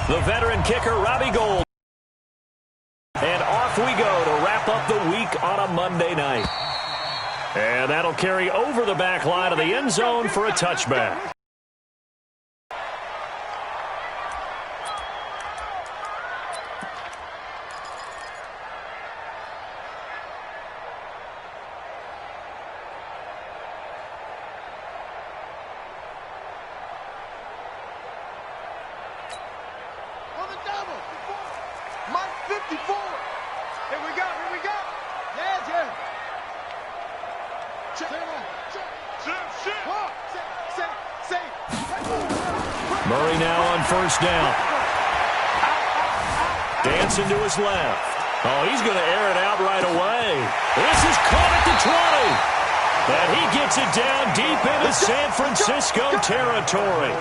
the veteran kicker, Robbie Gould. And off we go to wrap up the week on a Monday night. And that'll carry over the back line of the end zone for a touchback. Murray now on first down. Dancing to his left. Oh, he's going to air it out right away. This is caught at the 20. And he gets it down deep into San Francisco territory.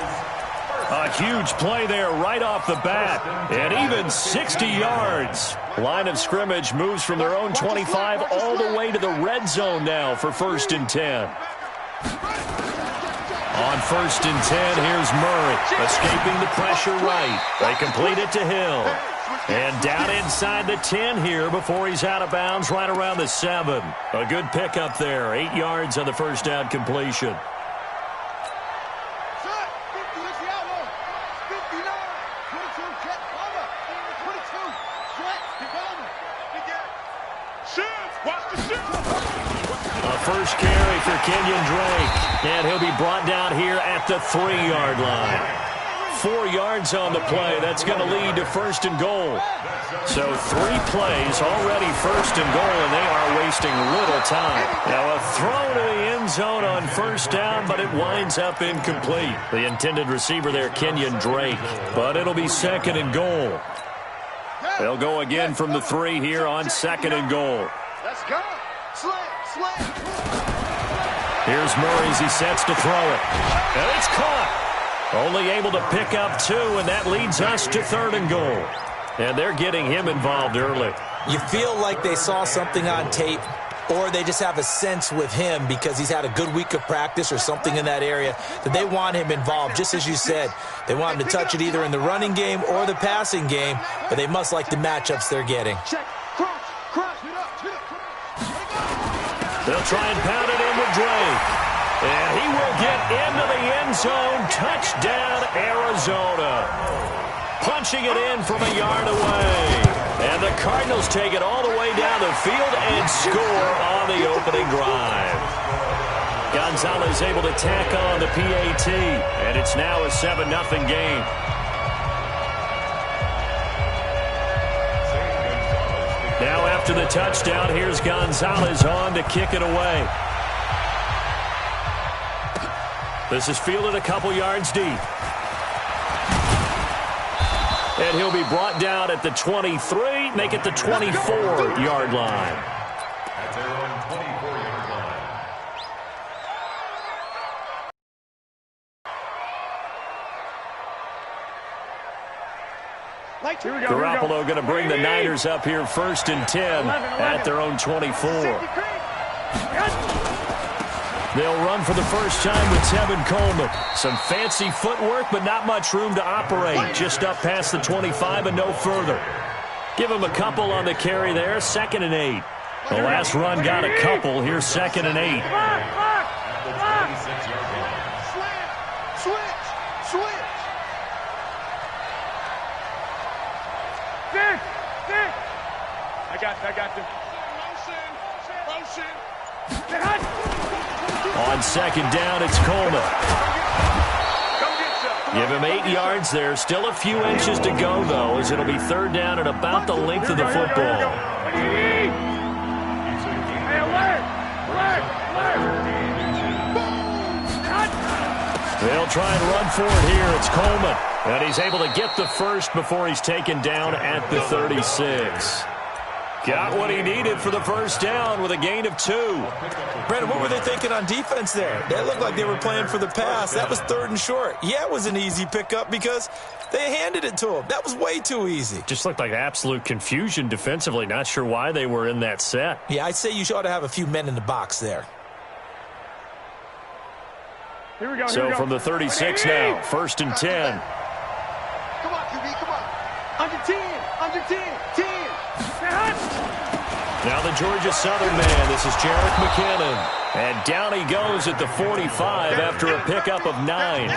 A huge play there right off the bat. And even 60 yards. Line of scrimmage moves from their own 25 all the way to the red zone now for 1st and 10. On 1st and 10, here's Murray, escaping the pressure right. They complete it to Hill. And down inside the 10 here before he's out of bounds right around the 7. A good pickup there, 8 yards on the first down completion. First carry for Kenyon Drake, and he'll be brought down here at the 3-yard line. 4 yards on the play. That's going to lead to 1st and goal. So 3 plays already 1st and goal, and they are wasting little time. Now a throw to the end zone on 1st down, but it winds up incomplete. The intended receiver there, Kenyon Drake, but it'll be 2nd and goal. They'll go again from the 3 here on 2nd and goal. Let's go. Slam. Here's Murray as he sets to throw it. And it's caught. Only able to pick up 2, and that leads us to 3rd and goal. And they're getting him involved early. You feel like they saw something on tape, or they just have a sense with him because he's had a good week of practice or something in that area that they want him involved. Just as you said, they want him to touch it either in the running game or the passing game, but they must like the matchups they're getting. They'll try and pound it in with Drake. And he will get into the end zone. Touchdown, Arizona. Punching it in from a yard away. And the Cardinals take it all the way down the field and score on the opening drive. Gonzalez able to tack on the PAT. And it's now a 7-0 game. Now after the touchdown, here's Gonzalez on to kick it away. This is fielded a couple yards deep. And he'll be brought down at the 23, make it the 24-yard line. At their own 24-yard line. Garoppolo going to bring the Niners up here 1st and 10 at their own 24. They'll run for the first time with Tevin Coleman. Some fancy footwork, but not much room to operate. Just up past the 25 and no further. Give him a couple on the carry there, 2nd and 8. The last run got a couple. Here's 2nd and 8. I got them. Motion. On 2nd down, it's Coleman. Give him 8 yards there. Still a few inches to go, though, as it'll be 3rd down and about the length of the football. They'll try and run for it here. It's Coleman. And he's able to get the first before he's taken down at the 36. Got what he needed for the first down with a gain of 2. Brandon, what were they thinking on defense there? They looked like they were playing for the pass. That was 3rd and short. Yeah, it was an easy pickup because they handed it to him. That was way too easy. Just looked like absolute confusion defensively. Not sure why they were in that set. Yeah, I'd say you ought to have a few men in the box there. So from the 36 now, 1st and 10. Come on, QB, come on. Under 10. Now the Georgia Southern man, this is Jerick McKinnon. And down he goes at the 45 after a pickup of 9.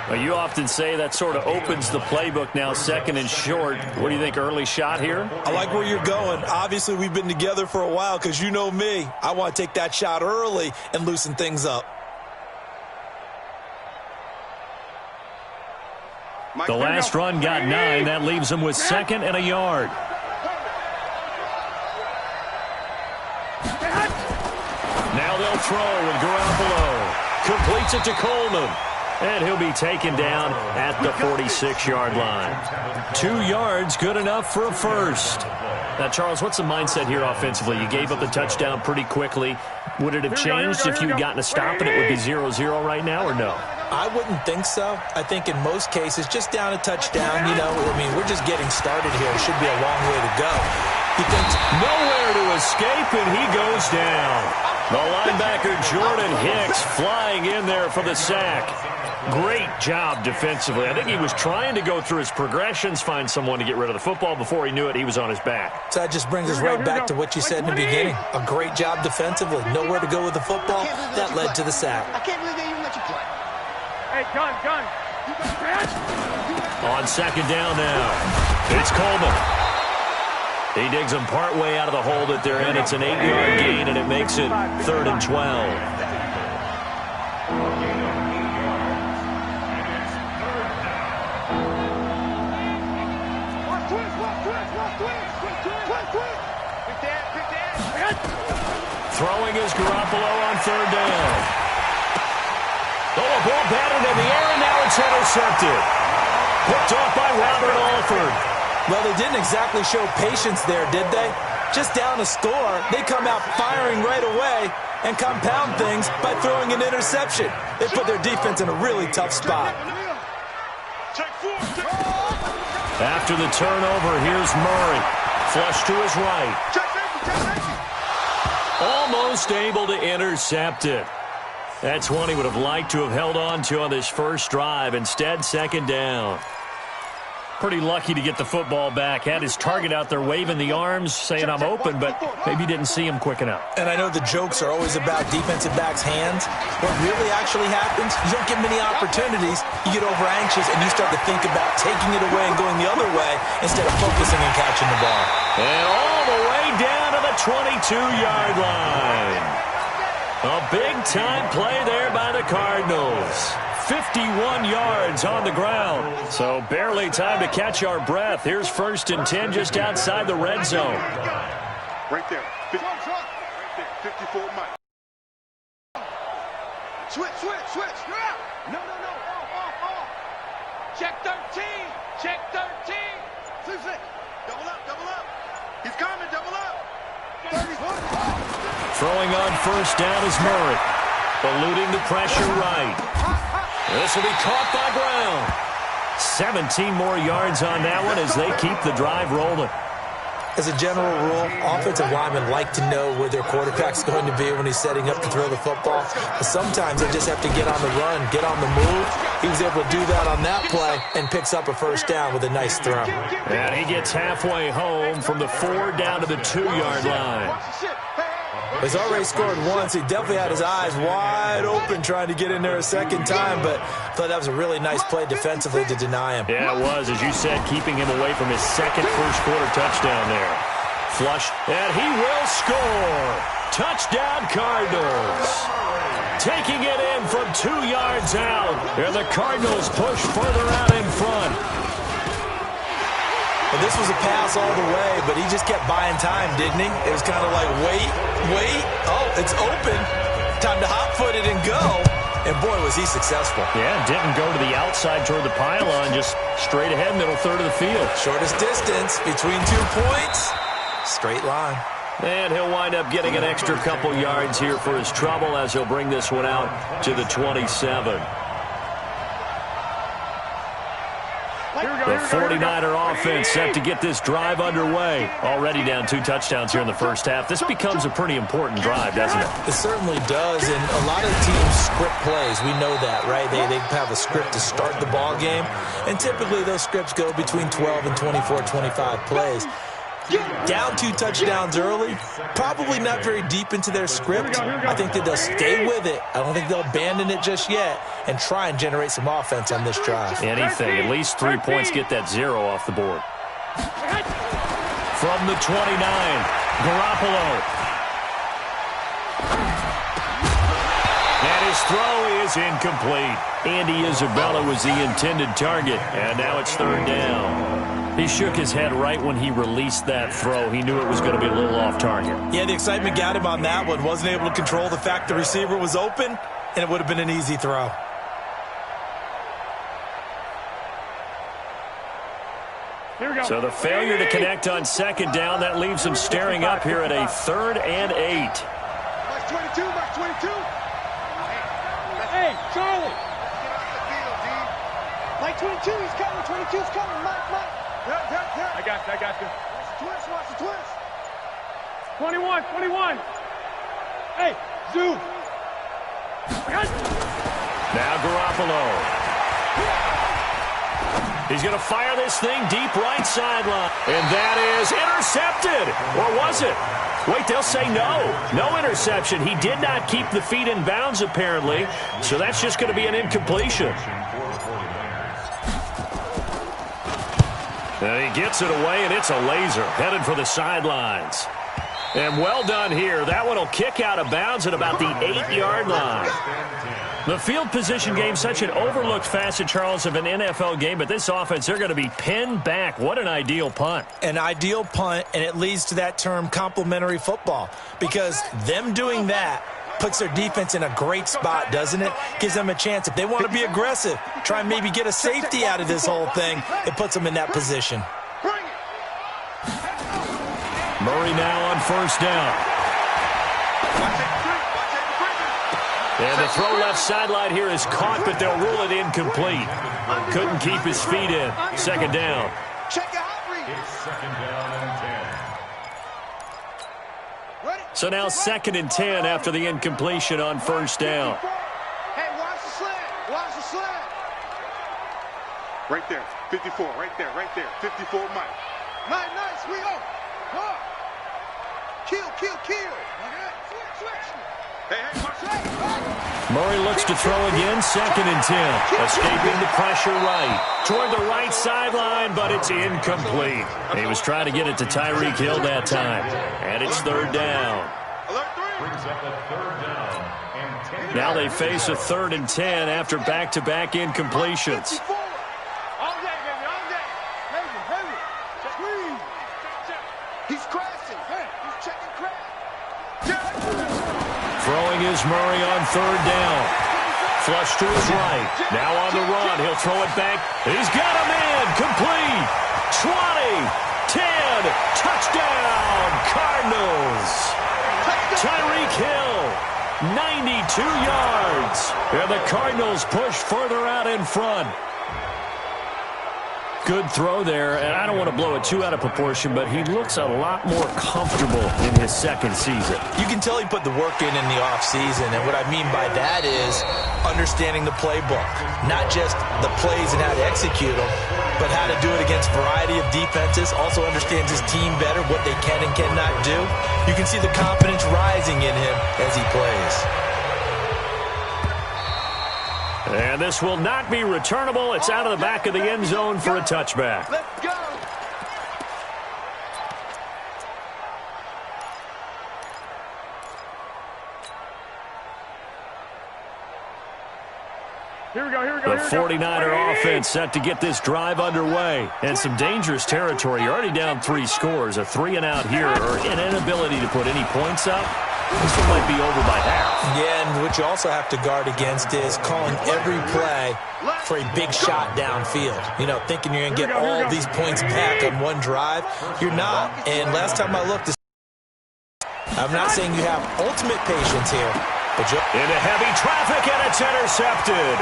Well, you often say that sort of opens the playbook now, second and short. What do you think, early shot here? I like where you're going. Obviously, we've been together for a while because you know me. I want to take that shot early and loosen things up. The last run got 9. That leaves him with 2nd and a yard. Now they'll throw with Garoppolo. Completes it to Coleman. And he'll be taken down at the 46-yard line. 2 yards, good enough for a first. Now, Charles, what's the mindset here offensively? You gave up the touchdown pretty quickly. Would it have changed if you'd gotten a stop and it would be 0-0 right now, or no? I wouldn't think so. I think in most cases, just down a touchdown, you know, I mean, we're just getting started here. It should be a long way to go. He thinks nowhere to escape, and he goes down. The linebacker, Jordan Hicks, flying in there for the sack. Great job defensively. I think he was trying to go through his progressions, find someone to get rid of the football. Before he knew it, he was on his back. So that just brings us right back to what you said in the beginning. A great job defensively. Nowhere to go with the football. That led to the sack. I can't believe they even let you play. Hey, gun. On 2nd down now, it's Coleman. He digs him partway out of the hole that they're in. It's an 8-yard gain, and it makes it 3rd and 12. Throwing is Garoppolo on 3rd down. Oh, a ball batted in the air, and now it's intercepted. Picked off by Robert Alford. Well, they didn't exactly show patience there, did they? Just down a score, they come out firing right away and compound things by throwing an interception. They put their defense in a really tough spot. After the turnover, here's Murray. Flush to his right. Almost able to intercept it. That's one he would have liked to have held on to on this first drive. Instead, 2nd down. Pretty lucky to get the football back. Had his target out there waving the arms, saying I'm open, but maybe didn't see him quick enough. And I know the jokes are always about defensive backs' hands. What really actually happens, you don't get many opportunities. You get over anxious and you start to think about taking it away and going the other way instead of focusing and catching the ball. And all the way down to the 22-yard line. A big-time play there by the Cardinals. 51 yards on the ground. So barely time to catch our breath. Here's 1st and 10 just outside the red zone. Right there. 54 Mike. Switch. No. Off. Check 13. Double up. He's coming, double up. 31. Throwing on 1st down is Murray. Eluding the pressure right. This will be caught by Brown. 17 more yards on that one as they keep the drive rolling. As a general rule, offensive linemen like to know where their quarterback's going to be when he's setting up to throw the football. But sometimes they just have to get on the run, get on the move. He was able to do that on that play and picks up a 1st down with a nice throw. And he gets halfway home from the 4 down to the 2-yard line. He's already scored once. He definitely had his eyes wide open trying to get in there a 2nd time, but I thought that was a really nice play defensively to deny him. Yeah, it was, as you said, keeping him away from his 2nd first-quarter touchdown there. Flush, and he will score. Touchdown, Cardinals. Taking it in from 2 yards out, and the Cardinals push further out in front. Well, this was a pass all the way, but he just kept buying time, didn't he? It was kind of like, wait. Oh, it's open. Time to hot-foot it and go. And, boy, was he successful. Yeah, didn't go to the outside toward the pylon, just straight ahead, middle third of the field. Shortest distance between 2 points, straight line. And he'll wind up getting an extra couple yards here for his trouble as he'll bring this one out to the 27. The 49er offense set to get this drive underway. Already down 2 touchdowns here in the first half. This becomes a pretty important drive, doesn't it? It certainly does, and a lot of teams script plays. We know that, right? They have a script to start the ball game, and typically those scripts go between 12 and 24, 25 plays. Down 2 touchdowns early, probably not very deep into their script. I think that they'll stay with it. I don't think they'll abandon it just yet and try and generate some offense on this drive. Anything, at least 3 points, get that 0 off the board. From the 29, Garoppolo. And his throw is incomplete. Andy Isabella was the intended target, and now it's 3rd down. He shook his head right when he released that throw. He knew it was going to be a little off target. Yeah, the excitement got him on that one. Wasn't able to control the fact the receiver was open, and it would have been an easy throw. So the failure to connect on 2nd down, that leaves him staring up here at a 3rd and 8. Max 22, Max 22. Hey, Charlie. Mike 22, he's coming. 22's coming. Mike. I got you. Watch the twist. 21. Hey, Zoo. Now Garoppolo. He's going to fire this thing deep right sideline. And that is intercepted. Or was it? Wait, they'll say no. No interception. He did not keep the feet in bounds, apparently. So that's just going to be an incompletion. And he gets it away, and it's a laser. Headed for the sidelines. And well done here. That one will kick out of bounds at about the 8-yard line. The field position game, such an overlooked facet, Charles, of an NFL game, but this offense, they're going to be pinned back. What an ideal punt. An ideal punt, and it leads to that term complementary football, because them doing that puts their defense in a great spot, doesn't it? Gives them a chance. If they want to be aggressive, try and maybe get a safety out of this whole thing, it puts them in that position. Murray now on 1st down. And the throw left sideline here is caught, but they'll rule it incomplete. Couldn't keep his feet in. 2nd down. So now 2nd and 10 after the incompletion on 1st down. Hey, watch the slant. Right there, 54, right there. 54, Mike. Nice, we up. Kill. Switch. Murray looks to throw again, 2nd and 10. Escaping the pressure right. Toward the right sideline, but it's incomplete. He was trying to get it to Tyreek Hill that time. And it's 3rd down. Now they face a 3rd and 10 after back-to-back incompletions. He's crashing. He's checking crash. Throwing is Murray on 3rd down. Flush to his right. Now on the run. He'll throw it back. He's got him in. Complete. 20. 10. Touchdown. Cardinals. Tyreek Hill. 92 yards. And the Cardinals push further out in front. Good throw there, and I don't want to blow it too out of proportion, but he looks a lot more comfortable in his 2nd season. You can tell he put the work in the offseason, and what I mean by that is understanding the playbook. Not just the plays and how to execute them, but how to do it against a variety of defenses. Also understands his team better, what they can and cannot do. You can see the confidence rising in him as he plays. And this will not be returnable. It's out of the back of the end zone for a touchback. Let's go. Here we go. The 49er offense set to get this drive underway. And some dangerous territory. You're already down 3 scores. A 3-and-out here, or an inability to put any points up. This one might be over by half. Yeah, and what you also have to guard against is calling every play for a big shot downfield. You know, thinking you're going to get all these points back on one drive. You're not. And last time I looked, I'm not saying you have ultimate patience here. But into heavy traffic, and it's intercepted.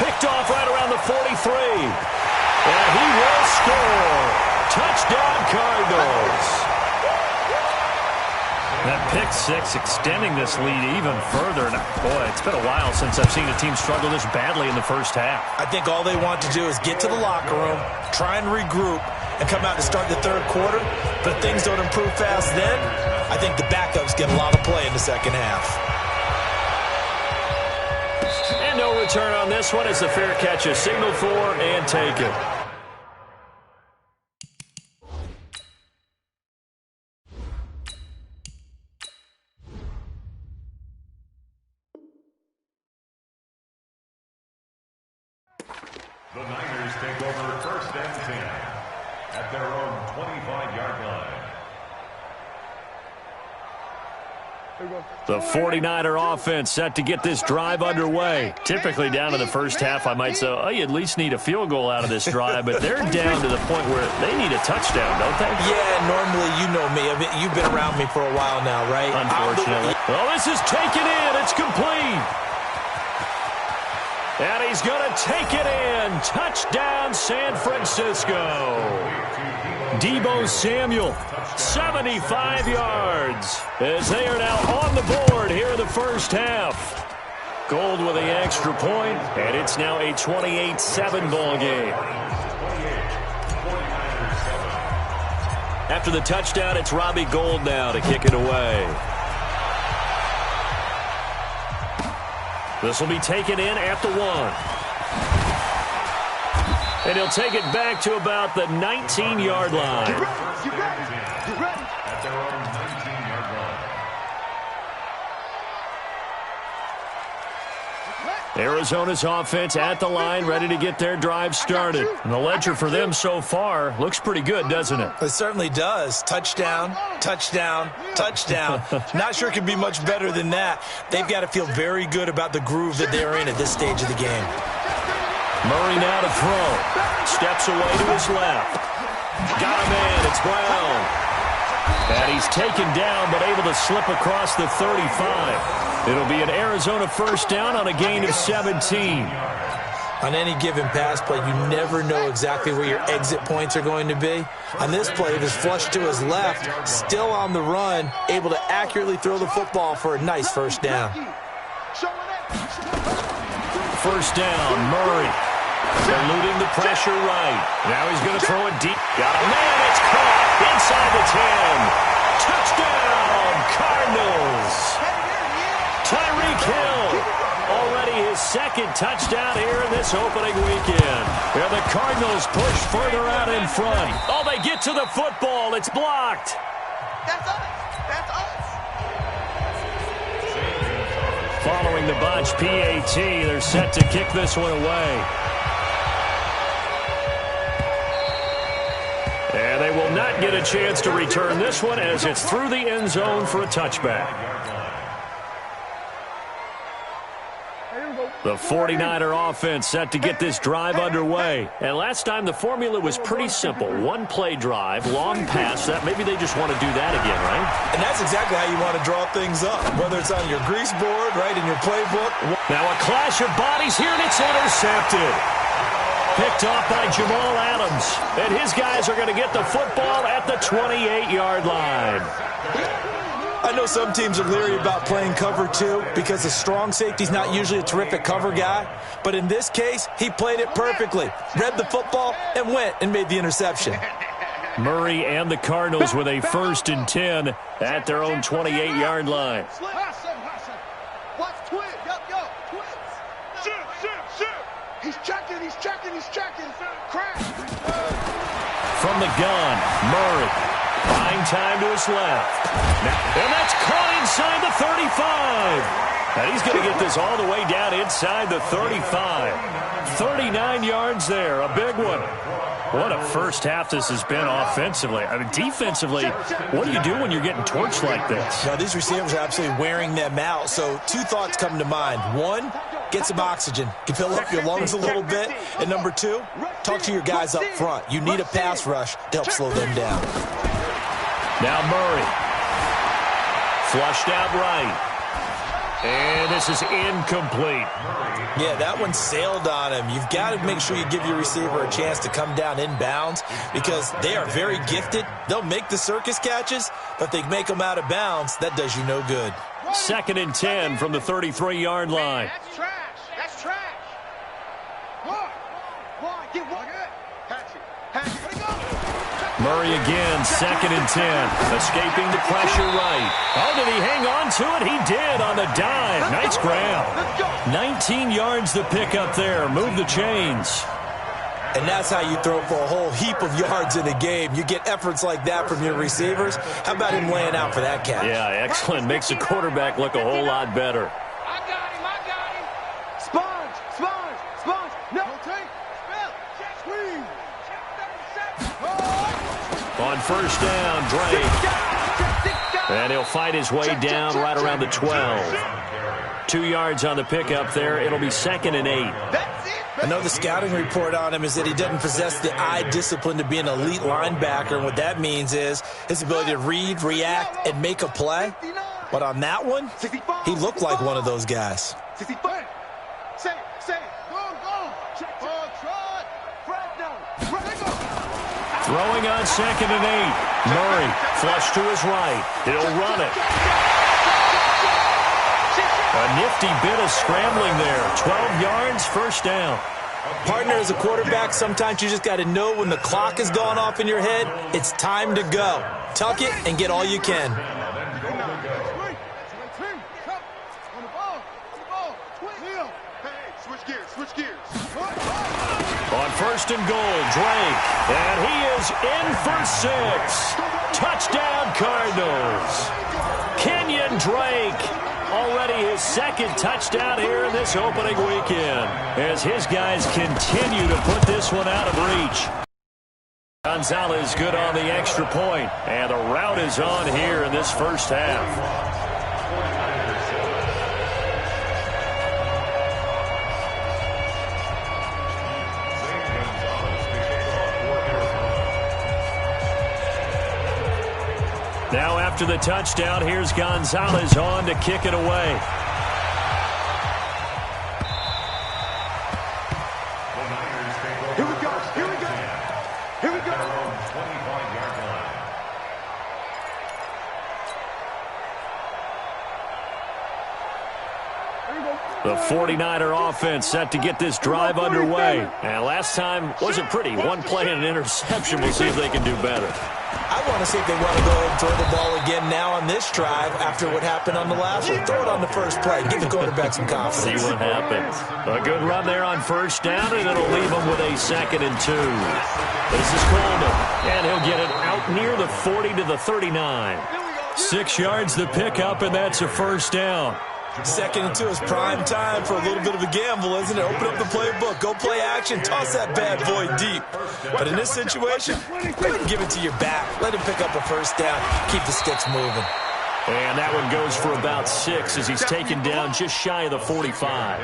Picked off right around the 43. And he will score. Touchdown, Cardinals. That pick six extending this lead even further. And boy, it's been a while since I've seen a team struggle this badly in the first half. I think all they want to do is get to the locker room, try and regroup, and come out and start the third quarter. But if things don't improve fast then, I think the backups get a lot of play in the second half. And no return on this one as the fair catch is signaled for and taken. The Niners take over first and 10 at their own 25-yard line. The 49er offense set to get this drive underway. Typically down to the first half, I might say, oh, you at least need a field goal out of this drive, but they're down to the point where they need a touchdown, don't they? Yeah, normally you know me. I mean, you've been around me for a while now, right? Unfortunately. Well, this is taken in. It's complete. And he's going to take it in. Touchdown, San Francisco. Deebo Samuel, 75 yards, as they are now on the board here in the first half. Gold with the extra point, and it's now a 28-7 ball game. After the touchdown, it's Robbie Gould now to kick it away. This will be taken in at the 1. And he'll take it back to about the 19-yard line. At their own 19-yard line. Arizona's offense at the line, ready to get their drive started. And the ledger for them so far looks pretty good, doesn't it? It certainly does. Touchdown, touchdown, touchdown. Not sure it could be much better than that. They've got to feel very good about the groove that they're in at this stage of the game. Murray now to throw. Steps away to his left. Got a man. It's Brown. And he's taken down, but able to slip across the 35. It'll be an Arizona first down on a gain of 17. On any given pass play, you never know exactly where your exit points are going to be. On this play, it was flushed to his left, still on the run, able to accurately throw the football for a nice first down. First down, Murray. Eluding the pressure right. Now he's going to throw it deep. Got a man. It's caught inside the 10. Touchdown, Cardinals. Tyreek Hill. Already his second touchdown here in this opening weekend. And the Cardinals push further out in front. Oh, they get to the football. It's blocked. That's us. That's us. Following the botch PAT, they're set to kick this one away. And they will not get a chance to return this one as it's through the end zone for a touchback. The 49er offense set to get this drive underway. And last time the formula was pretty simple. One play drive, long pass. That maybe they just want to do that again, right? And that's exactly how you want to draw things up, whether it's on your grease board, right, in your playbook. Now a clash of bodies here, and it's intercepted. Picked off by Jamal Adams. And his guys are going to get the football at the 28-yard line. I know some teams are leery about playing cover 2 because the strong safety's not usually a terrific cover guy. But in this case, he played it perfectly. Read the football and went and made the interception. Murray and the Cardinals with a 1st and 10 at their own 28-yard line. Watch twin. Yo, twins. Shoot. He's checking. Crash. From the gun, Murray. Buying time to his left. And that's caught inside the 35. And he's going to get this all the way down inside the 35. 39 yards there, a big one. What a first half this has been offensively. I mean, defensively, what do you do when you're getting torched like this? Now, these receivers are absolutely wearing them out. So 2 thoughts come to mind. 1, get some oxygen. You fill up your lungs a little bit. And number 2, talk to your guys up front. You need a pass rush to help slow them down. Now Murray. Flushed out right. And this is incomplete. Yeah, that one sailed on him. You've got to make sure you give your receiver a chance to come down inbounds because they are very gifted. They'll make the circus catches, but if they make them out of bounds, that does you no good. 2nd and 10 from the 33-yard line. That's trash. That's trash. One. Get one. Hatch it. Murray again, 2nd and 10. Escaping the pressure right. Oh, did he hang on to it? He did on the dive. Nice grab. 19 yards the pickup there. Move the chains. And that's how you throw for a whole heap of yards in a game. You get efforts like that from your receivers. How about him laying out for that catch? Yeah, excellent. Makes the quarterback look a whole lot better. I got him. Sponge. No. Take. Squeeze. On 1st down, Drake. And he'll fight his way down right around the 12. 2 yards on the pickup there. It'll be 2nd and 8. I know the scouting report on him is that he doesn't possess the eye discipline to be an elite linebacker. And what that means is his ability to read, react, and make a play. But on that one, he looked like one of those guys. 65. Say. Go. Throwing on 2nd and 8. Murray flush to his right. He'll run it. A nifty bit of scrambling there. 12 yards, 1st down. Partner, as a quarterback, sometimes you just got to know when the clock has gone off in your head, it's time to go. Tuck it and get all you can. Switch gears. On 1st and goal, Drake. And he is in for 6. Touchdown, Cardinals. Kenyon Drake. Already his 2nd touchdown here in this opening weekend as his guys continue to put this one out of reach. Gonzalez good on the extra point, and the rout is on here in this 1st half. Now after the touchdown, here's Gonzalez on to kick it away. Here we go. 25-yard line. The 49er offense set to get this drive underway. And last time wasn't pretty. One play and an interception. We'll see if they can do better. I want to see if they want to go and throw the ball again now on this drive after what happened on the last one. Throw it on the first play. Give the quarterback some confidence. See what happens. A good run there on 1st down, and it'll leave him with a 2nd and 2. This is Coleman, and he'll get it out near the 40 to the 39. 6 yards the pickup, and that's a 1st down. 2nd and 2 is prime time for a little bit of a gamble, isn't it? Open up the playbook, go play action, toss that bad boy deep. But in this situation, go ahead and give it to your back. Let him pick up a 1st down, keep the sticks moving. And that one goes for about 6 as he's taken down just shy of the 45.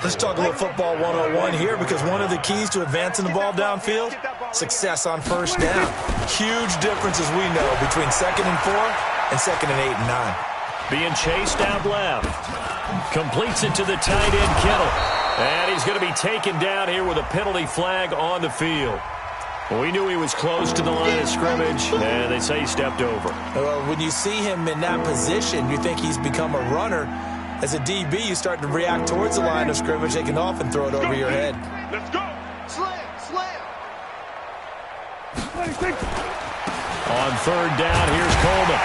Let's talk a little football 101 here because one of the keys to advancing the ball downfield, success on 1st down. Huge difference, as we know, between 2nd and 4 and 2nd and 8 and 9. Being chased out left. Completes it to the tight end, Kittle. And he's going to be taken down here with a penalty flag on the field. We knew he was close to the line of scrimmage, and they say he stepped over. Well, when you see him in that position, you think he's become a runner. As a DB, you start to react towards the line of scrimmage. They can often throw it over your head. Let's go. Slam. On 3rd down, here's Coleman.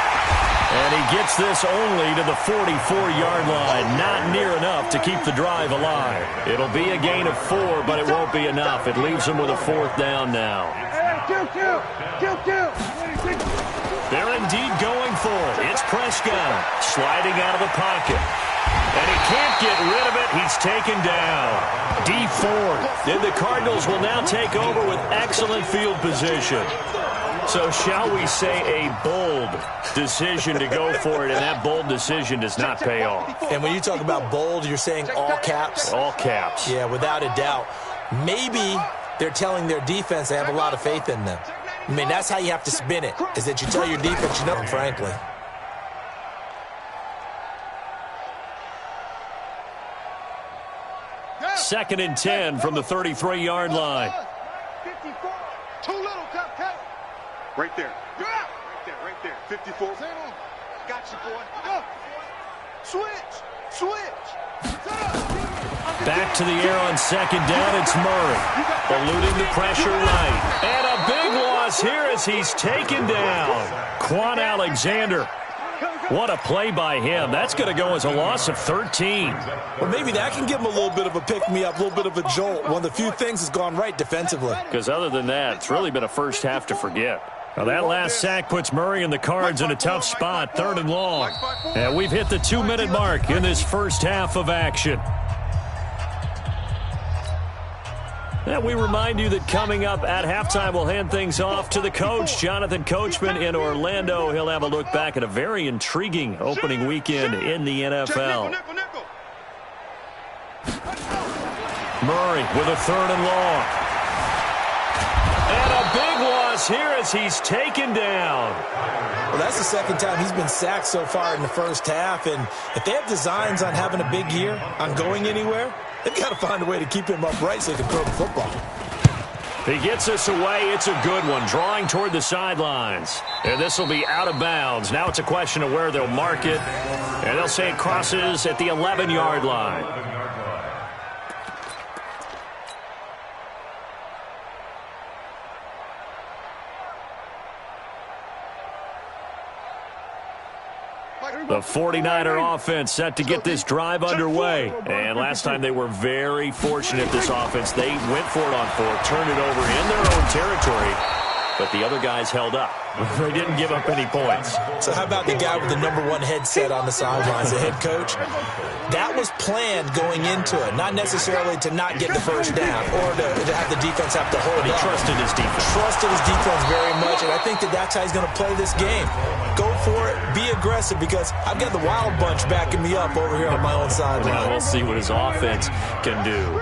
And he gets this only to the 44-yard line. Not near enough to keep the drive alive. It'll be a gain of 4, but it won't be enough. It leaves him with a 4th down now. They're indeed going for it. It's Prescott sliding out of the pocket. And he can't get rid of it. He's taken down. D4. And the Cardinals will now take over with excellent field position. So shall we say a bold decision to go for it, and that bold decision does not pay off. And when you talk about bold, you're saying all caps? All caps. Yeah, without a doubt. Maybe they're telling their defense they have a lot of faith in them. I mean, that's how you have to spin it, is that you tell your defense you know them, frankly. 2nd and 10 from the 33-yard line. 54. Too little, Cupcake. Right there. Right there. 54. Got you, boy. Go. Switch. Back to the air on 2nd down. It's Murray. Eluding the pressure right. And a big loss here as he's taken down. Quan Alexander. What a play by him. That's going to go as a loss of 13. Well, maybe that can give him a little bit of a pick-me-up, a little bit of a jolt. One of the few things that's gone right defensively. Because other than that, it's really been a first half to forget. Now that last sack puts Murray and the Cards in a tough spot, 3rd and long. And we've hit the 2-minute mark in this first half of action. And we remind you that coming up at halftime, we'll hand things off to the coach, Jonathan Coachman in Orlando. He'll have a look back at a very intriguing opening weekend in the NFL. Murray with a 3rd and long. And a big loss here as he's taken down. Well, that's the 2nd time he's been sacked so far in the first half. And if they have designs on having a big year, on going anywhere, they've got to find a way to keep him upright so he can throw the football. He gets us away. It's a good one. Drawing toward the sidelines. And this will be out of bounds. Now it's a question of where they'll mark it. And they'll say it crosses at the 11-yard line. The 49er offense set to get this drive underway. And last time they were very fortunate, this offense. They went for it on 4th, turned it over in their own territory, but the other guys held up. They didn't give up any points. So how about the guy with the #1 headset on the sidelines, the head coach? That was planned going into it, not necessarily to not get the first down or to have the defense have to hold But he up. trusted his defense. Trusted his defense very much, and I think that's how he's going to play this game. Go for it, be aggressive, because I've got the Wild Bunch backing me up over here on my own sideline. Now we'll see what his offense can do.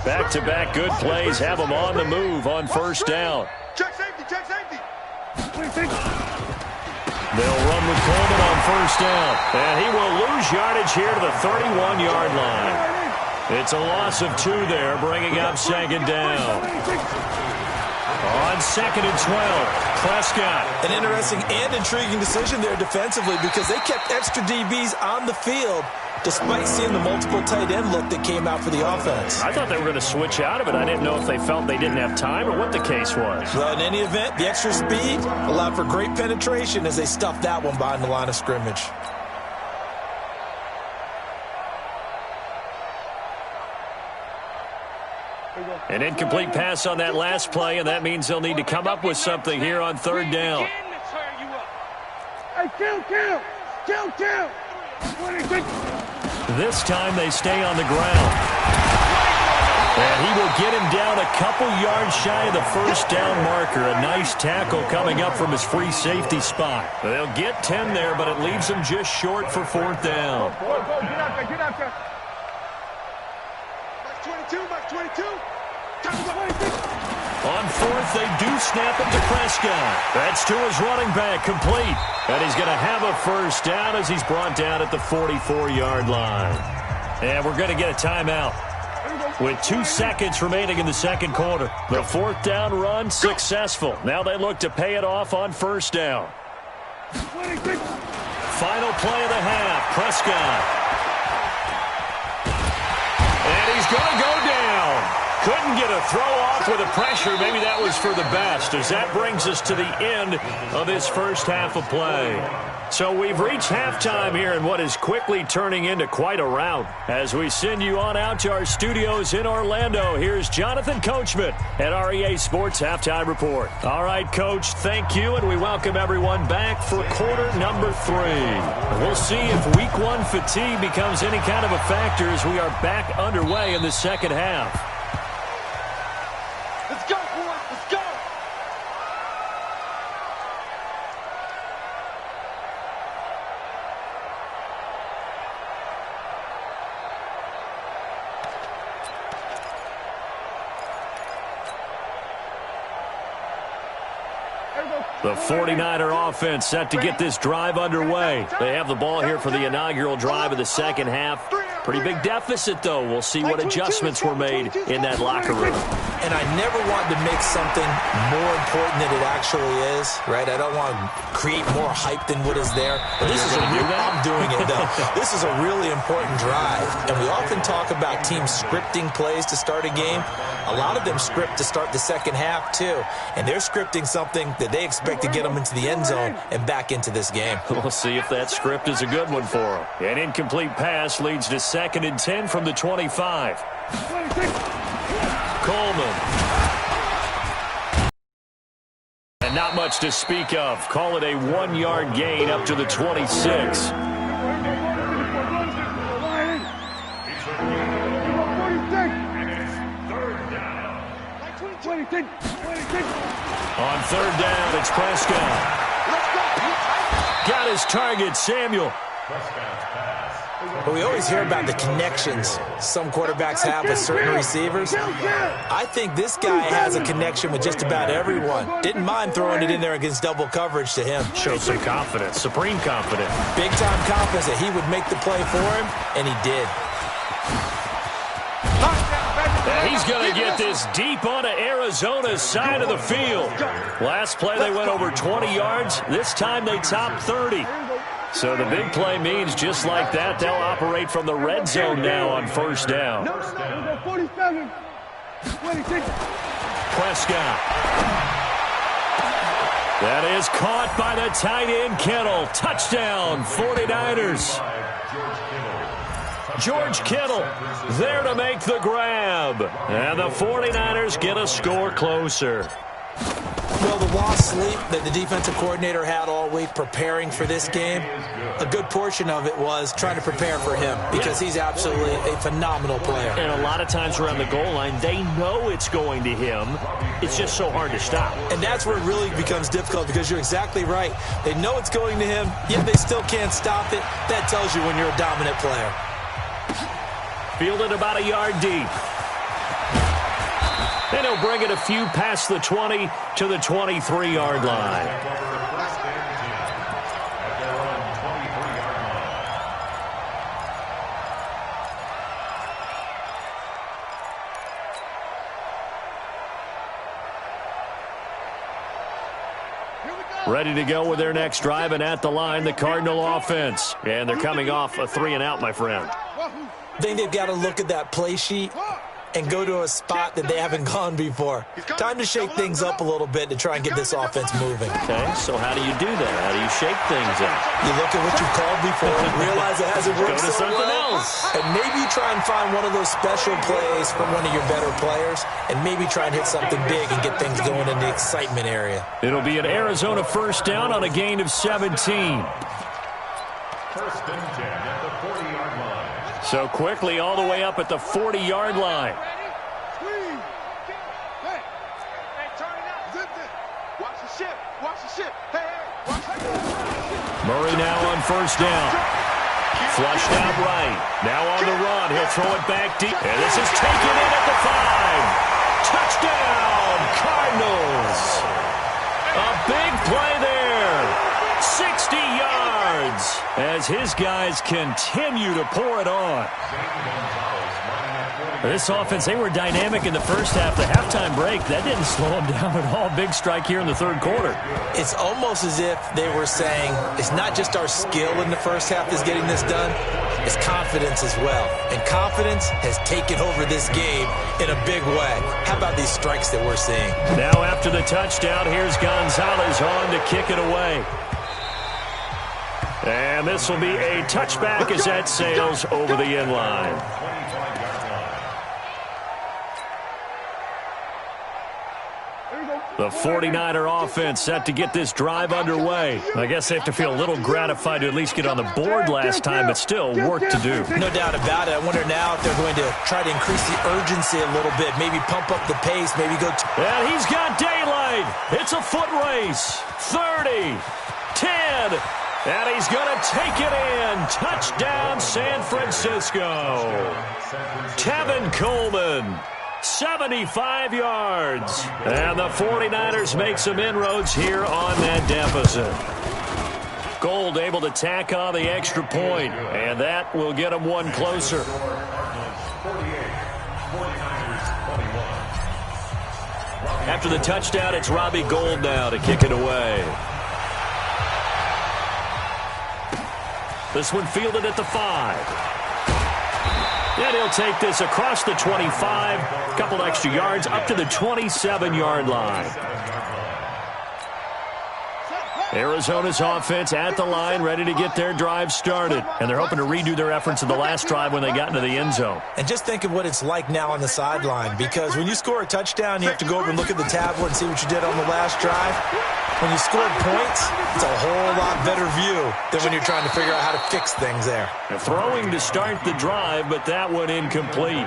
Back-to-back good plays have him on the move on 1st down. Check safety. They'll run with Coleman on 1st down. And he will lose yardage here to the 31-yard line. It's a loss of 2 there, bringing up 2nd down. On 2nd and 12, Prescott. An interesting and intriguing decision there defensively, because they kept extra DBs on the field despite seeing the multiple tight end look that came out for the offense. I thought they were going to switch out of it. I didn't know if they felt they didn't have time or what the case was. Well, in any event, the extra speed allowed for great penetration as they stuffed that one behind the line of scrimmage. An incomplete pass on that last play, and that means they'll need to come up with something here on 3rd down. Hey, count. This time they stay on the ground. And he will get him down a couple yards shy of the 1st down marker. A nice tackle coming up from his free safety spot. They'll get 10 there, but it leaves them just short for 4th down. Get out there. Max 22. On 4th, they do snap it to Prescott. That's to his running back, complete. And he's going to have a 1st down as he's brought down at the 44-yard line. And we're going to get a timeout with 2 seconds remaining in the 2nd quarter. The 4th down run successful. Now they look to pay it off on 1st down. Final play of the half, Prescott. And he's going to go down. Couldn't get a throw off with the pressure. Maybe that was for the best, as that brings us to the end of this first half of play. So we've reached halftime here in what is quickly turning into quite a rout. As we send you on out to our studios in Orlando, here's Jonathan Coachman at REA Sports Halftime Report. All right, Coach, thank you, and we welcome everyone back for quarter number 3. We'll see if Week 1 fatigue becomes any kind of a factor as we are back underway in the second half. Let's go, boys. Let's go. The 49er offense set to get this drive underway. They have the ball here for the inaugural drive of the second half. Pretty big deficit, though. We'll see what adjustments were made in that locker room. And I never want to make something more important than it actually is, right? I don't want to create more hype than what is there. But this is I'm doing it, though. This is a really important drive. And we often talk about teams scripting plays to start a game. A lot of them script to start the second half, too. And they're scripting something that they expect to get them into the end zone and back into this game. We'll see if that script is a good one for them. An incomplete pass leads to 2nd and 10 from the 25. Coleman. And not much to speak of. Call it a 1-yard gain up to the 26. On 3rd down, it's Prescott. Got his target, Samuel. But we always hear about the connections some quarterbacks have with certain receivers. I think this guy has a connection with just about everyone. Didn't mind throwing it in there against double coverage to him. Showed some confidence, supreme confidence. Big-time confidence that he would make the play for him, and he did. And he's going to get this deep onto Arizona's side of the field. Last play, they went over 20 yards. This time, they topped 30. So the big play means just like that, they'll operate from the red zone now on 1st down. Prescott. That is caught by the tight end, Kittle. Touchdown, 49ers. George Kittle there to make the grab. And the 49ers get a score closer. Well, the lost sleep that the defensive coordinator had all week preparing for this game, a good portion of it was trying to prepare for him because he's absolutely a phenomenal player. And a lot of times around the goal line, they know it's going to him. It's just so hard to stop. And that's where it really becomes difficult because you're exactly right. They know it's going to him, yet they still can't stop it. That tells you when you're a dominant player. Fielded about a yard deep. And he'll bring it a few past the 20 to the 23-yard line. Ready to go with their next drive, and at the line, the Cardinal offense. And thee coming off a 3-and-out, my friend. I think they've got to look at that play sheet and go to a spot that they haven't gone before. Time to shake things up a little bit to try and get this offense moving. Okay, so how do you do that? How do you shake things up? You look at what you've called before and realize it hasn't worked Go to so something well. else. And maybe try and find one of those special plays from one of your better players and maybe try and hit something big and get things going in the excitement area. It'll be an Arizona 1st down on a gain of 17. 1st and 10 at the 40-yard line. So quickly all the way up at the 40-yard line. Murray now on 1st down. Flushed out right. Now on the run. He'll throw it back deep. And this is taken in at the 5. Touchdown, Cardinals. A big play there. 60 yards as his guys continue to pour it on. This offense, they were dynamic in the first half. The halftime break, that didn't slow them down at all. Big strike here in the 3rd quarter. It's almost as if they were saying, it's not just our skill in the first half that's getting this done, it's confidence as well. And confidence has taken over this game in a big way. How about these strikes that we're seeing? Now after the touchdown, here's Gonzalez on to kick it away. And this will be a touchback as that sails over the end line. The 49er offense set to get this drive underway. I guess they have to feel a little gratified to at least get on the board last time, but still work to do. No doubt about it. I wonder now if they're going to try to increase the urgency a little bit, maybe pump up the pace, maybe go... And he's got daylight. It's a foot race. 30, 10, and he's going to take it in. Touchdown, San Francisco. Tevin Coleman. 75 yards. And the 49ers make some inroads here on that deficit. Gold able to tack on the extra point, and that will get them one closer. After the touchdown, it's Robbie Gould now to kick it away. This one fielded at the 5. And he'll take this across the 25, a couple extra yards up to the 27-yard line. Arizona's offense at the line, ready to get their drive started. And they're hoping to redo their efforts in the last drive when they got into the end zone. And just think of what it's like now on the sideline, because when you score a touchdown, you have to go over and look at the tablet and see what you did on the last drive. When you scored points, it's a whole lot better view than when you're trying to figure out how to fix things there. Throwing to start the drive, but that one incomplete.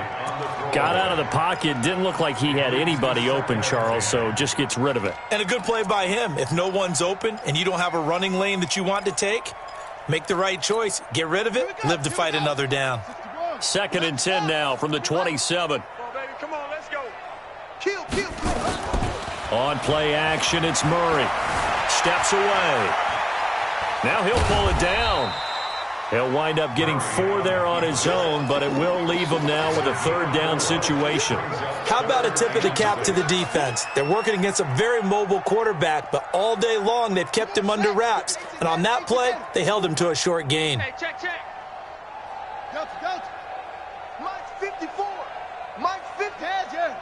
Got out of the pocket, didn't look like he had anybody open, Charles, so just gets rid of it. And a good play by him. If no one's open and you don't have a running lane that you want to take, make the right choice. Get rid of it, live to fight another down. 2nd and 10 now from the 27. Come on, let's go. Kill. On play action, it's Murray. Steps away. Now he'll pull it down. He'll wind up getting 4 there on his own, but it will leave him now with a 3rd down situation. How about a tip of the cap to the defense? They're working against a very mobile quarterback, but all day long they've kept him under wraps. And on that play, they held him to a short gain. Hey, check. Go. Mike's 54. Mike's 50. Go.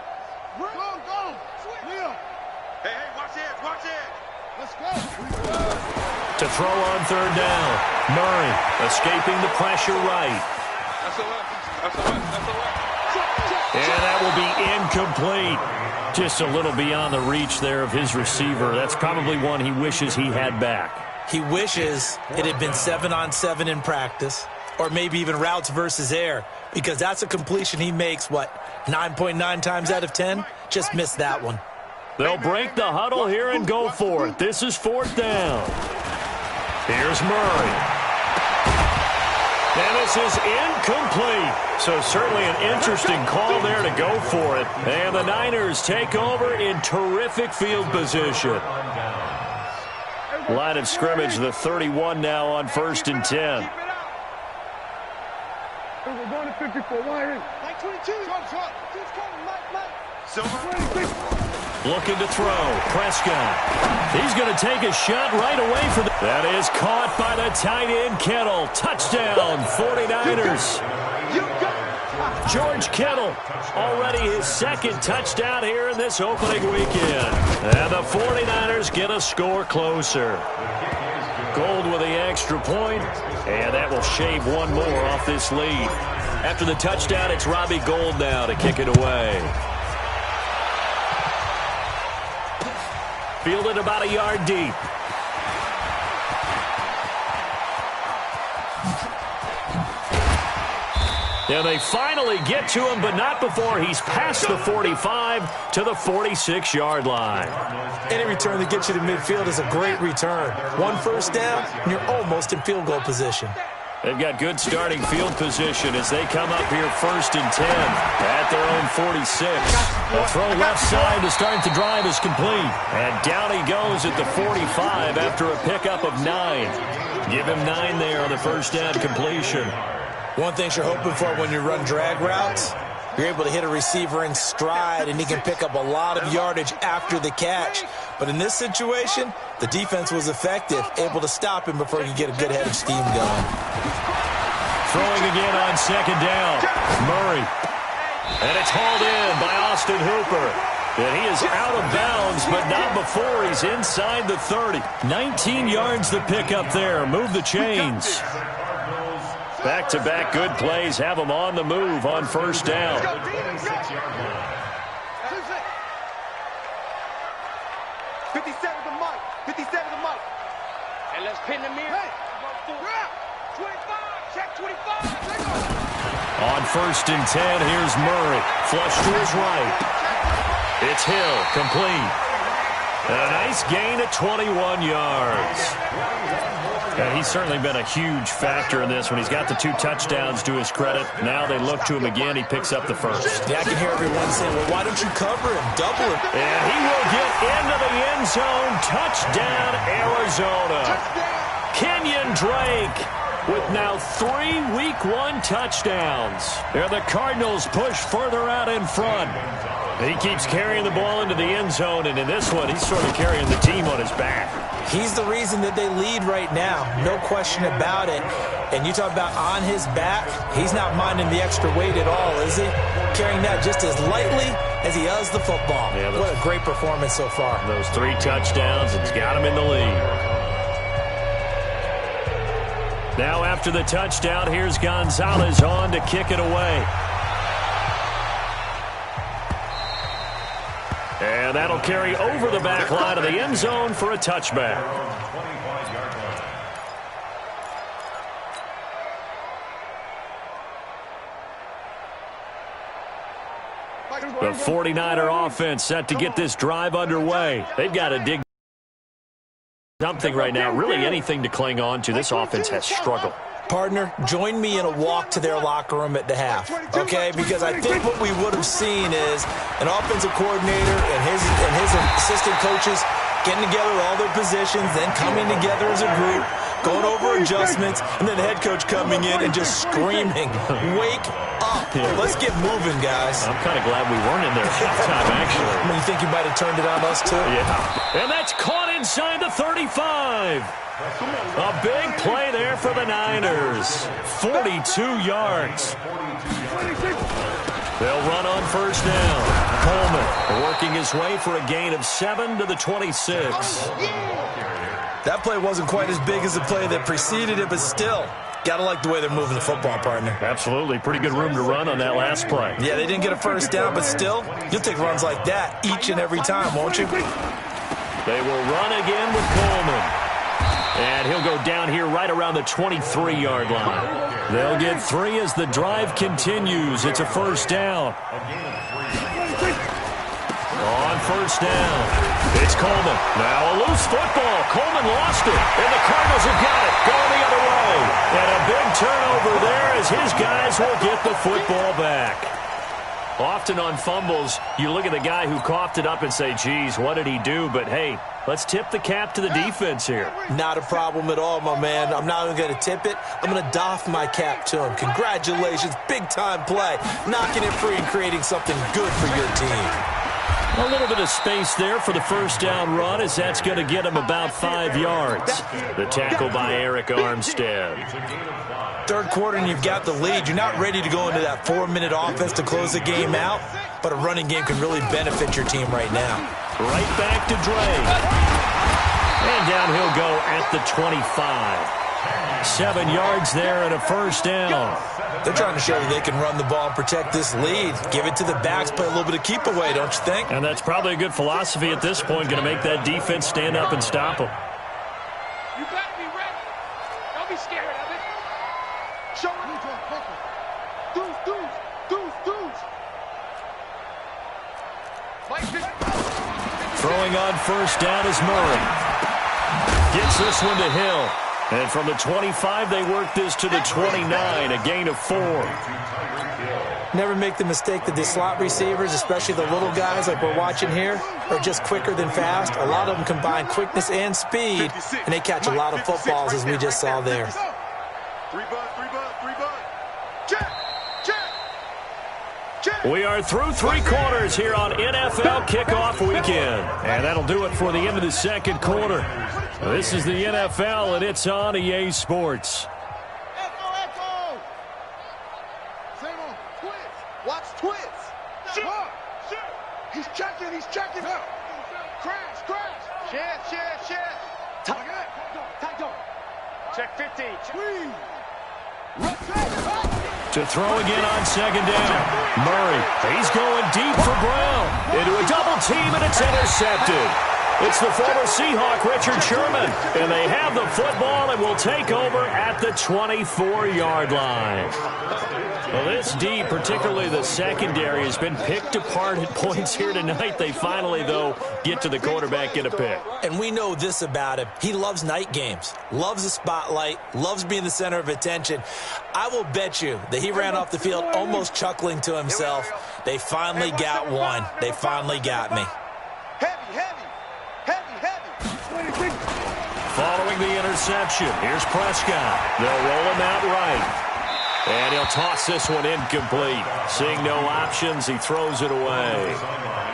Leo. Hey, watch it. Let's go. To throw on 3rd down. Murray escaping the pressure right. That's a left. And that will be incomplete. Just a little beyond the reach there of his receiver. That's probably one he wishes he had back. He wishes it had been 7-on-7 in practice, or maybe even routes versus air, because that's a completion he makes, 9.9 times out of 10? Just missed that one. They'll break the huddle here and go for it. This is 4th down. Here's Murray. And this is incomplete. So certainly an interesting call there to go for it. And the Niners take over in terrific field position. Line of scrimmage, the 31 now on 1st and 10. We're going to 54. Mike 22. Looking to throw. Prescott. He's going to take a shot right away for the... That is caught by the tight end, Kittle. Touchdown, 49ers. George Kittle, already his 2nd touchdown here in this opening weekend. And the 49ers get a score closer. Gold with the extra point, and that will shave one more off this lead. After the touchdown, it's Robbie Gould now to kick it away. Fielded about a yard deep. And they finally get to him, but not before he's past the 45 to the 46-yard line. Any return that gets you to midfield is a great return. 1 first down, and you're almost in field goal position. They've got good starting field position as they come up here 1st and 10 at their own 46. A throw left side to start the drive is complete. And down he goes at the 45 after a pickup of 9. Give him 9 there on the first down completion. One thing you're hoping for when you run drag routes, you're able to hit a receiver in stride, and he can pick up a lot of yardage after the catch. But in this situation, the defense was effective, able to stop him before he could get a good head of steam going. Throwing again on 2nd down. Murray. And it's hauled in by Austin Hooper. And he is out of bounds, but not before he's inside the 30. 19 yards to pick up there. Move the chains. Back-to-back good plays have them on the move on 1st down. 57 to Mike. 57 to Mike. And let's pin the mirror. 25. Check 25. On 1st and 10, here's Murray. Flush to his right. It's Hill, complete. And a nice gain of 21 yards. And he's certainly been a huge factor in this when he's got the 2 touchdowns to his credit. Now they look to him again. He picks up the 1st. Yeah, I can hear everyone saying, well, why don't you cover him, double him? And he will get into the end zone. Touchdown, Arizona. Kenyon Drake with now 3 Week 1 touchdowns. And the Cardinals push further out in front. He keeps carrying the ball into the end zone, and in this one, he's sort of carrying the team on his back. He's the reason that they lead right now, no question about it. And you talk about on his back, he's not minding the extra weight at all, is he? Carrying that just as lightly as he does the football. Yeah, what a great performance so far. Those 3 touchdowns, it's got him in the lead. Now after the touchdown, here's Gonzalez on to kick it away. And that'll carry over the back line of the end zone for a touchback. The 49er offense set to get this drive underway. They've got to dig something right now. Really anything to cling on to. This offense has struggled. Partner, join me in a walk to their locker room at the half, okay? Because I think what we would have seen is an offensive coordinator and his assistant coaches getting together all their positions, then coming together as a group, going over adjustments, and then the head coach coming in and just screaming, wake up. Let's get moving, guys. I'm kind of glad we weren't in there at halftime, actually. I mean, you think you might have turned it on us, too? Yeah. And that's caught inside the 35. A big play there for the Niners. 42 yards. They'll run on first down. Coleman working his way for a gain of 7 to the 26. That play wasn't quite as big as the play that preceded it, but still, got to like the way they're moving the football, partner. Absolutely. Pretty good room to run on that last play. Yeah, they didn't get a first down, but still, you'll take runs like that each and every time, won't you? They will run again with Coleman. And he'll go down here right around the 23-yard line. They'll get 3 as the drive continues. It's a first down. On first down, it's Coleman. Now a loose football. Coleman lost it, and the Cardinals have got it. Going the other way. And a big turnover there as his guys will get the football back. Often on fumbles, you look at the guy who coughed it up and say, geez, what did he do? But, hey, let's tip the cap to the defense here. Not a problem at all, my man. I'm not even going to tip it. I'm going to doff my cap to him. Congratulations. Big-time play. Knocking it free and creating something good for your team. A little bit of space there for the first down run as that's going to get him about 5 yards. The tackle by Eric Armstead. Third quarter and you've got the lead. You're not ready to go into that 4-minute offense to close the game out, but a running game can really benefit your team right now. Right back to Drake. And down he'll go at the 25. 7 yards there and a first down. They're trying to show that they can run the ball and protect this lead. Give it to the backs, play a little bit of keep away, don't you think? And that's probably a good philosophy at this point, going to make that defense stand up and stop them. You got to be ready. Don't be scared of it. Show it. Deuce. Throwing on first down is Murray. Gets this one to Hill. And from the 25, they work this to the 29, a gain of 4. Never make the mistake that the slot receivers, especially the little guys like we're watching here, are just quicker than fast. A lot of them combine quickness and speed, and they catch a lot of footballs, as we just saw there. 3 bud. Check. We are through 3 quarters here on NFL Kickoff Weekend. And that'll do it for the end of the second quarter. This is the NFL, and it's on EA Sports. Echo. Same on. Twitch. Watch Twitch. He's checking. Crash. Share. Tight. Check 15. To throw again on second down. Murray, he's going deep for Brown. Into a double team, and it's intercepted. It's the former Seahawk, Richard Sherman. And they have the football and will take over at the 24-yard line. Well, this D, particularly the secondary, has been picked apart at points here tonight. They finally, though, get to the quarterback, get a pick. And we know this about him. He loves night games, loves the spotlight, loves being the center of attention. I will bet you that he ran off the field almost chuckling to himself. They finally got one. They finally got me. Heavy. Following the interception, here's Prescott. They'll roll him out right. And he'll toss this one incomplete. Seeing no options, he throws it away.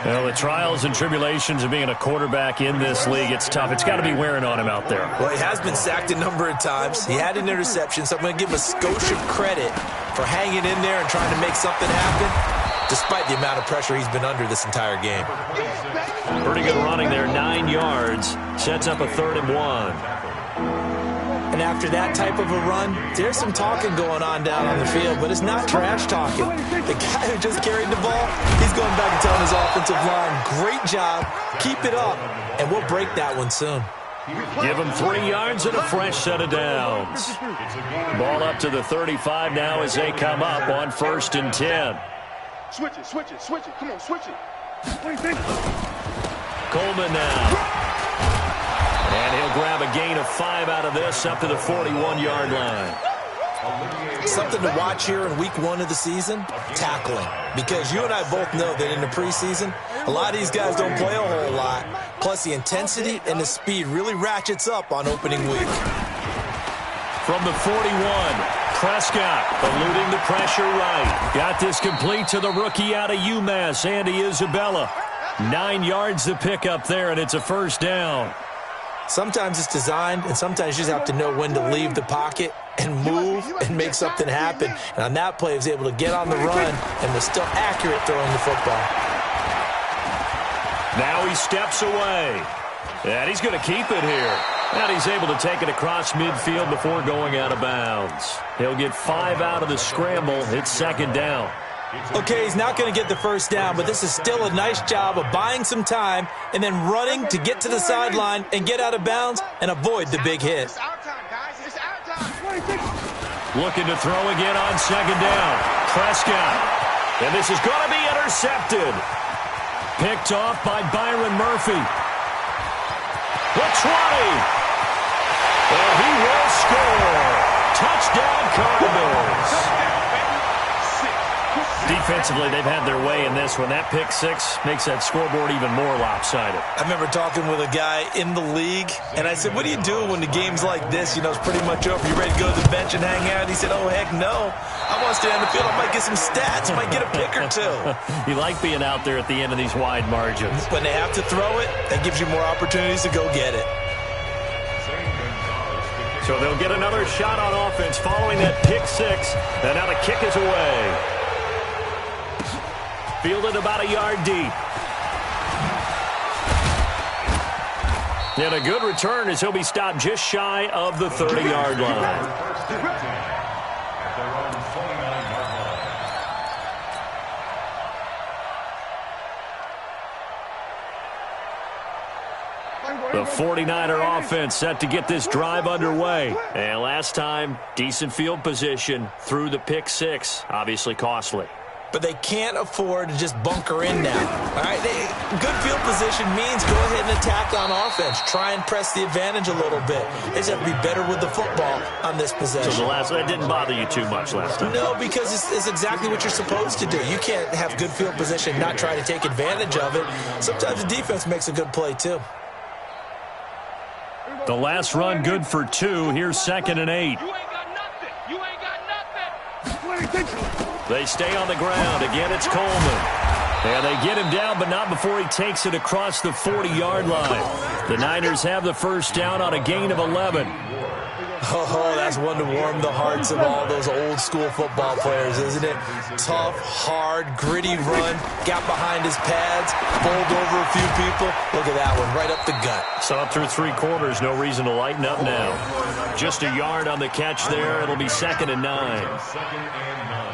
Well, the trials and tribulations of being a quarterback in this league, it's tough. It's got to be wearing on him out there. Well, he has been sacked a number of times. He had an interception, so I'm going to give him a Scotia credit for hanging in there and trying to make something happen, despite the amount of pressure he's been under this entire game. Pretty good running there, 9 yards. Sets up a 3rd and 1. And after that type of a run, there's some talking going on down on the field, but it's not trash talking. The guy who just carried the ball, he's going back and telling his offensive line, great job, keep it up, and we'll break that one soon. Give him 3 yards and a fresh set of downs. Ball up to the 35 now as they come up on 1st and 10. Switch it, switch it, switch it. Come on, switch it. Coleman now. And he'll grab a gain of 5 out of this up to the 41-yard line. Something to watch here in week 1 of the season, tackling. Because you and I both know that in the preseason, a lot of these guys don't play a whole lot. Plus, the intensity and the speed really ratchets up on opening week. From the 41, Prescott eluding the pressure right. Got this complete to the rookie out of UMass, Andy Isabella. 9 yards to pick up there, and it's a 1st down. Sometimes it's designed, and sometimes you just have to know when to leave the pocket and move and make something happen. And on that play, he was able to get on the run and was still accurate throwing the football. Now he steps away. And he's going to keep it here. And he's able to take it across midfield before going out of bounds. He'll get 5 out of the scramble. It's 2nd down. Okay, he's not going to get the 1st down, but this is still a nice job of buying some time and then running to get to the sideline and get out of bounds and avoid the big hit. It's our time, guys. It's our time. Looking to throw again on 2nd down. Prescott. And this is going to be intercepted. Picked off by Byron Murphy. The 20. And he will score. Touchdown, Cardinals. Defensively, they've had their way in this one. That pick 6 makes that scoreboard even more lopsided. I remember talking with a guy in the league, and I said, what do you do when the game's like this? You know, it's pretty much over. You ready to go to the bench and hang out? He said, oh, heck no. I want to stay on the field. I might get some stats. I might get a pick or 2. You like being out there at the end of these wide margins. When they have to throw it, that gives you more opportunities to go get it. So they'll get another shot on offense following that pick 6. And now the kick is away. Fielded about a yard deep. And a good return as he'll be stopped just shy of the 30-yard line. The 49er offense set to get this drive underway. And last time, decent field position through the pick 6. Obviously costly. But they can't afford to just bunker in now. All right, good field position means go ahead and attack on offense. Try and press the advantage a little bit. They just have to be better with the football on this possession. So that didn't bother you too much last time? No, because it's exactly what you're supposed to do. You can't have good field position and not try to take advantage of it. Sometimes the defense makes a good play, too. The last run good for 2. Here's 2nd and 8. You ain't got nothing. You ain't got nothing. They stay on the ground. Again, it's Coleman. And they get him down, but not before he takes it across the 40-yard line. The Niners have the 1st down on a gain of 11. Oh, that's one to warm the hearts of all those old-school football players, isn't it? Tough, hard, gritty run. Got behind his pads, bowled over a few people. Look at that one, right up the gut. So up through 3 quarters, no reason to lighten up now. Just a yard on the catch there. It'll be 2nd and 9.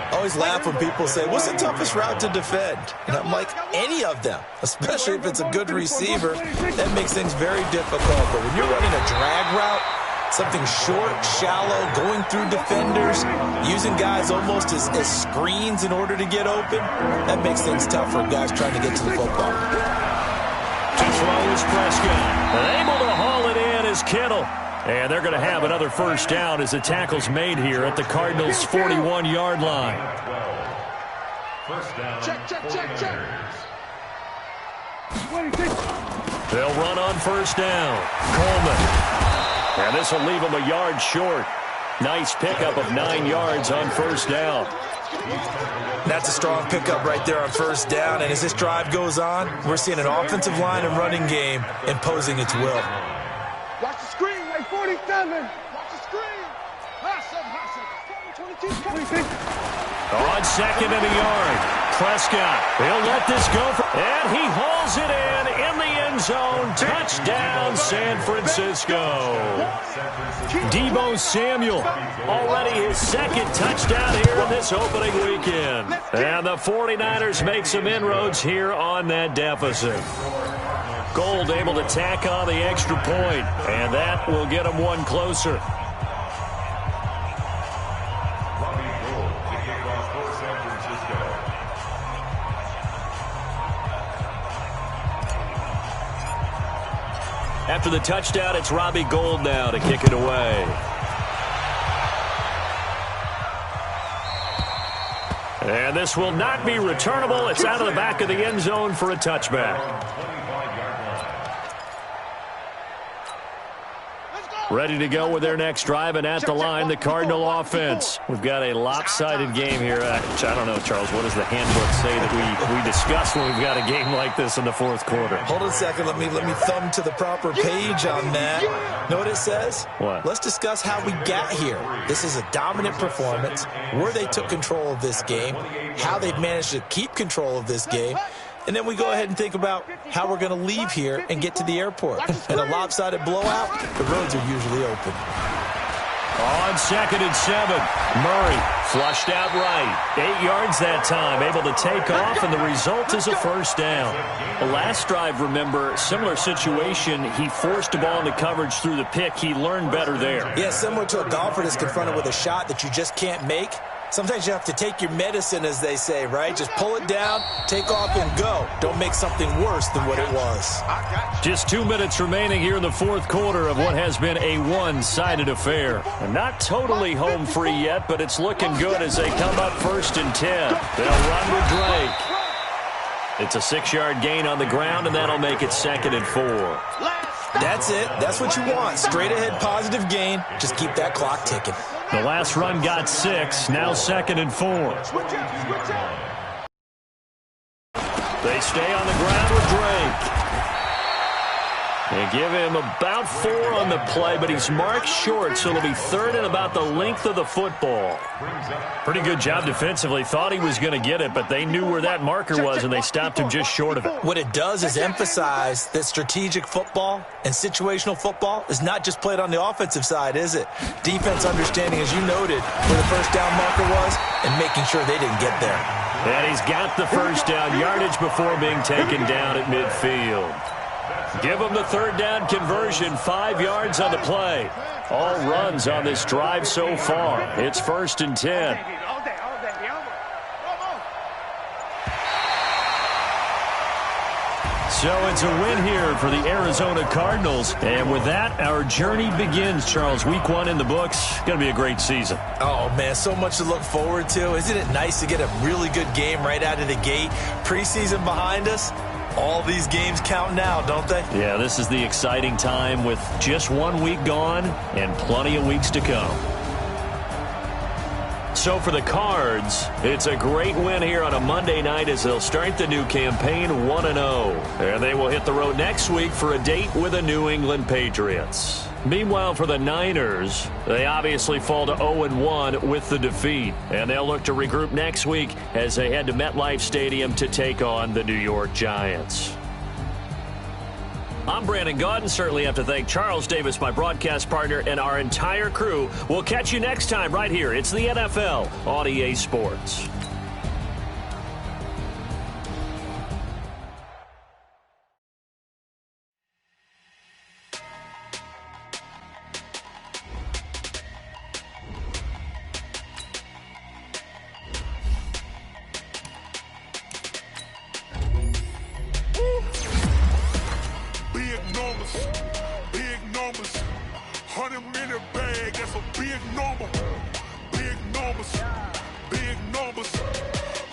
I always laugh when people say, what's the toughest route to defend? And I'm like, any of them, especially if it's a good receiver. That makes things very difficult. But when you're running a drag route, something short, shallow, going through defenders, using guys almost as screens in order to get open, that makes things tough for guys trying to get to the football. To throw is Prescott. And able to haul it in is Kittle. And they're going to have another 1st down as the tackle's made here at the Cardinals' 41-yard line. Check. They'll run on 1st down. Coleman. And this will leave him a yard short. Nice pickup of 9 yards on first down. That's a strong pickup right there on first down. And as this drive goes on, we're seeing an offensive line and running game imposing its will. Watch the screen, like 47. Watch the screen. Hustle. 22, 26. On second and a yard. Prescott, he'll let this go. And he hauls it in the end zone. Touchdown, San Francisco. Deebo Samuel, already his second touchdown here in this opening weekend. And the 49ers make some inroads here on that deficit. Gold able to tack on the extra point, and that will get them one closer. After the touchdown, it's Robbie Gould now to kick it away. And this will not be returnable. It's out of the back of the end zone for a touchback. Ready to go with their next drive, and at the line, the Cardinal offense. We've got a lopsided game here. I don't know, Charles, what does the handbook say that we discuss when we've got a game like this in the fourth quarter? Hold on a second. Let me thumb to the proper page on that. Know what it says? What? Let's discuss how we got here. This is a dominant performance, where they took control of this game, how they've managed to keep control of this game, and then we go ahead and think about how we're going to leave here and get to the airport. In a lopsided blowout, the roads are usually open. On second and 7, Murray flushed out right. 8 yards that time, able to take off, and the result is a first down. The last drive, remember, similar situation. He forced the ball into coverage through the pick. He learned better there. Yeah, similar to a golfer that's confronted with a shot that you just can't make. Sometimes you have to take your medicine, as they say, right? Just pull it down, take off, and go. Don't make something worse than what it was. Just 2 minutes remaining here in the fourth quarter of what has been a one-sided affair. And not totally home free yet, but it's looking good as they come up 1st and 10. They'll run with Drake. It's a 6-yard gain on the ground, and that'll make it 2nd and 4. That's it. That's what you want. Straight ahead positive gain. Just keep that clock ticking. The last run got 6. Now 2nd and 4. They stay on the ground with Drake. They give him about 4 on the play, but he's marked short, so it'll be 3rd and about the length of the football. Pretty good job defensively. Thought he was going to get it, but they knew where that marker was, and they stopped him just short of it. What it does is emphasize that strategic football and situational football is not just played on the offensive side, is it? Defense understanding, as you noted, where the first down marker was and making sure they didn't get there. And he's got the first down yardage before being taken down at midfield. Give him the 3rd down conversion, 5 yards on the play. All runs on this drive so far. It's 1st and 10. So it's a win here for the Arizona Cardinals. And with that, our journey begins, Charles. Week 1 in the books. Going to be a great season. Oh, man, so much to look forward to. Isn't it nice to get a really good game right out of the gate? Preseason behind us. All these games count now, don't they? Yeah, this is the exciting time with just 1 week gone and plenty of weeks to come. So for the Cards, it's a great win here on a Monday night as they'll start the new campaign 1-0. And they will hit the road next week for a date with the New England Patriots. Meanwhile, for the Niners, they obviously fall to 0-1 with the defeat. And they'll look to regroup next week as they head to MetLife Stadium to take on the New York Giants. I'm Brandon Gaudin. Certainly have to thank Charles Davis, my broadcast partner, and our entire crew. We'll catch you next time right here. It's the NFL on EA Sports. Big numbers, 100 in a bag, that's a big number. Big numbers,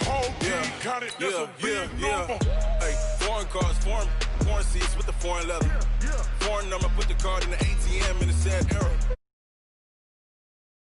whole team counted, that's a big number. Hey, foreign cars for me. corn seeds with the foreign leather. Foreign number, put the card in the ATM in the sad era.